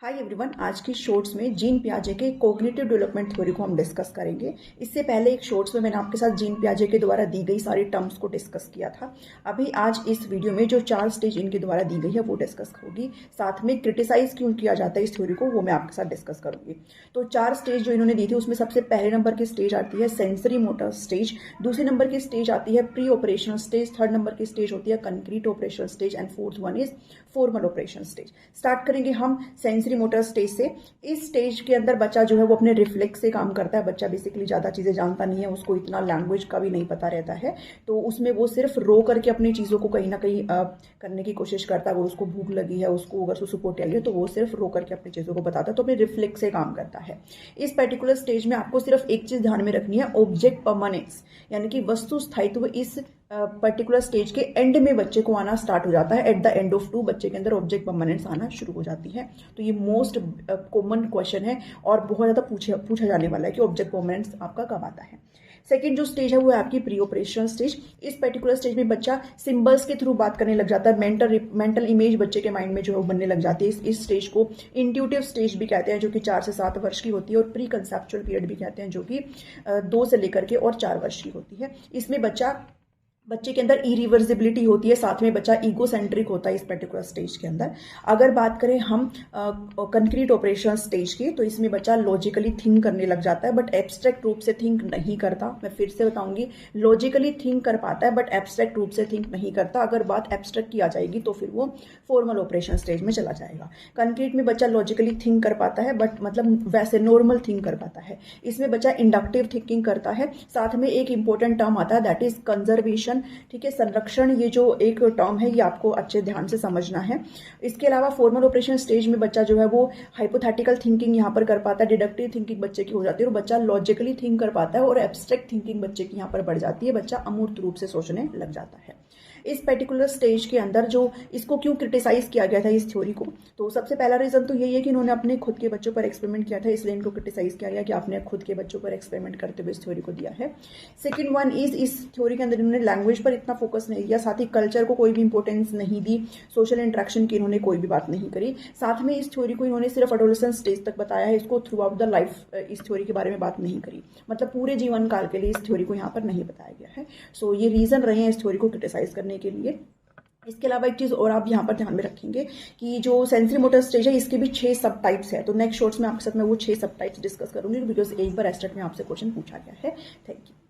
Hi everyone, आज की shorts में जीन पियाजे के कॉग्निटिव डेवलपमेंट थ्योरी को हम डिस्कस करेंगे। इससे पहले एक शॉर्ट्स में मैंने आपके साथ जीन पियाजे के द्वारा दी गई सारी टर्म्स को डिस्कस किया था। अभी आज इस वीडियो में जो 4 स्टेज इनके द्वारा दी गई है वो डिस्कस होगी। साथ में क्रिटिसाइज क्यों किया जाता है इस थ्योरी को वो मैं आपके साथ डिस्कस करूंगी। तो 4 स्टेज जो इन्होंने दी थी उसमें सबसे पहले नंबर की स्टेज आती है सेंसरी मोटर स्टेज, दूसरे नंबर की स्टेज आती है pre operational stage, third number की स्टेज होती है concrete operational stage and fourth one is formal operation stage. Start करेंगे हम सेंसरी मोटर स्टेज से। इस स्टेज के अंदर बच्चा जो है वो अपने रिफ्लेक्स से काम करता है। बच्चा बेसिकली ज़्यादा चीज़ें जानता नहीं है, उसको इतना लैंग्वेज का भी नहीं पता रहता है, तो उसमें वो सिर्फ रो करके अपनी चीज़ों को कहीं ना कहीं करने की कोशिश करता है। अगर उसको भूख लगी है, उसको अगर सुसुपोटी आई है, तो वो सिर्फ रो करके अपनी चीज़ों को बताता है, तो अपने रिफ्लेक्स से काम करता है। इस पर्टिकुलर स्टेज में आपको सिर्फ एक चीज़ ध्यान में रखनी है, ऑब्जेक्ट परमानेंस, यानी कि वस्तु स्थायित्व इस पर्टिकुलर स्टेज के एंड में बच्चे को आना स्टार्ट हो जाता है। एट द एंड ऑफ 2 बच्चे के अंदर ऑब्जेक्ट परमानेंस आना शुरू हो जाती है। तो ये मोस्ट कॉमन क्वेश्चन है और बहुत ज़्यादा पूछा जाने वाला है कि ऑब्जेक्ट परमानेंस आपका कब आता है। सेकेंड जो स्टेज है वो है आपकी प्री ऑपरेशनल स्टेज। इस पर्टिकुलर स्टेज में बच्चा सिंबल्स के थ्रू बात करने लग जाता है। मेंटल इमेज बच्चे के माइंड में जो है वो बनने लग जाती है। इस स्टेज को इंट्यूटिव स्टेज भी कहते हैं, जो कि 4 से 7 वर्ष की होती है, और प्री कंसेप्चुअल पीरियड भी कहते हैं, जो कि 2 से लेकर के और 4 वर्ष की होती है। इसमें बच्चे के अंदर इरिवर्सिबिलिटी होती है, साथ में बच्चा ईगोसेंट्रिक होता है इस पर्टिकुलर स्टेज के अंदर। अगर बात करें हम कंक्रीट ऑपरेशन स्टेज की, तो इसमें बच्चा लॉजिकली थिंक करने लग जाता है, बट एब्स्ट्रैक्ट रूप से थिंक नहीं करता। मैं फिर से बताऊंगी, लॉजिकली थिंक कर पाता है बट एब्स्ट्रैक्ट रूप से थिंक नहीं करता। अगर बात एब्स्ट्रैक्ट की आ जाएगी तो फिर वो फॉर्मल ऑपरेशन स्टेज में चला जाएगा। कंक्रीट में बच्चा लॉजिकली थिंक कर पाता है, बट मतलब वैसे नॉर्मल थिंक कर पाता है। इसमें बच्चा इंडक्टिव थिंकिंग करता है। साथ में एक इंपॉर्टेंट टर्म आता है, दैट इज कंजर्वेशन। ठीक है, संरक्षण, ये जो एक टर्म है ये आपको अच्छे ध्यान से समझना है। इसके अलावा फॉर्मल ऑपरेशन स्टेज में बच्चा जो है वो हाइपोथेटिकल थिंकिंग यहाँ पर कर पाता है, डिडक्टिव थिंकिंग बच्चे की हो जाती है, और बच्चा लॉजिकली थिंक कर पाता है, और एब्स्ट्रैक्ट थिंकिंग बच्चे की यहाँ पर बढ़ जाती है। बच्चा अमूर्त रूप से सोचने लग जाता है। इस पर्टिकुलर स्टेज के अंदर जो इसको क्यों क्रिटिसाइज किया गया था इस थ्योरी को, तो सबसे पहला रीजन तो यही है कि इन्होंने अपने खुद के बच्चों पर एक्सपेरिमेंट किया था, इसलिए इनको क्रिटिसाइज किया गया कि आपने खुद के बच्चों पर एक्सपेरिमेंट करते हुए इस थ्योरी को दिया है। सेकंड वन इज, इस थ्योरी के अंदर इन्होंने लैंग्वेज पर इतना फोकस नहीं दिया, साथ ही कल्चर को कोई भी इंपॉर्टेंस नहीं दी, सोशल इंटरेक्शन की इन्होंने कोई भी बात नहीं करी। साथ में इस थ्योरी को इन्होंने सिर्फ एडोलेसेंस स्टेज तक बताया है, इसको थ्रू आउट द लाइफ इस थ्योरी के बारे में बात नहीं करी, मतलब पूरे जीवन काल के लिए इस थ्योरी को यहाँ पर नहीं बताया गया है। सो ये रीजन रहे हैं इस थ्योरी को क्रिटिसाइज करने के लिए। इसके अलावा एक चीज और आप यहाँ पर ध्यान में रखेंगे कि जो सेंसरी मोटर स्टेज है इसके भी 6 सब टाइप्स है। तो नेक्स्ट शॉर्ट्स में आपके साथ मैं वो 6 सब टाइप्स डिस्कस करूंगी, बिकॉज एक बार एस्टेट में आपसे क्वेश्चन पूछा गया है। Thank you.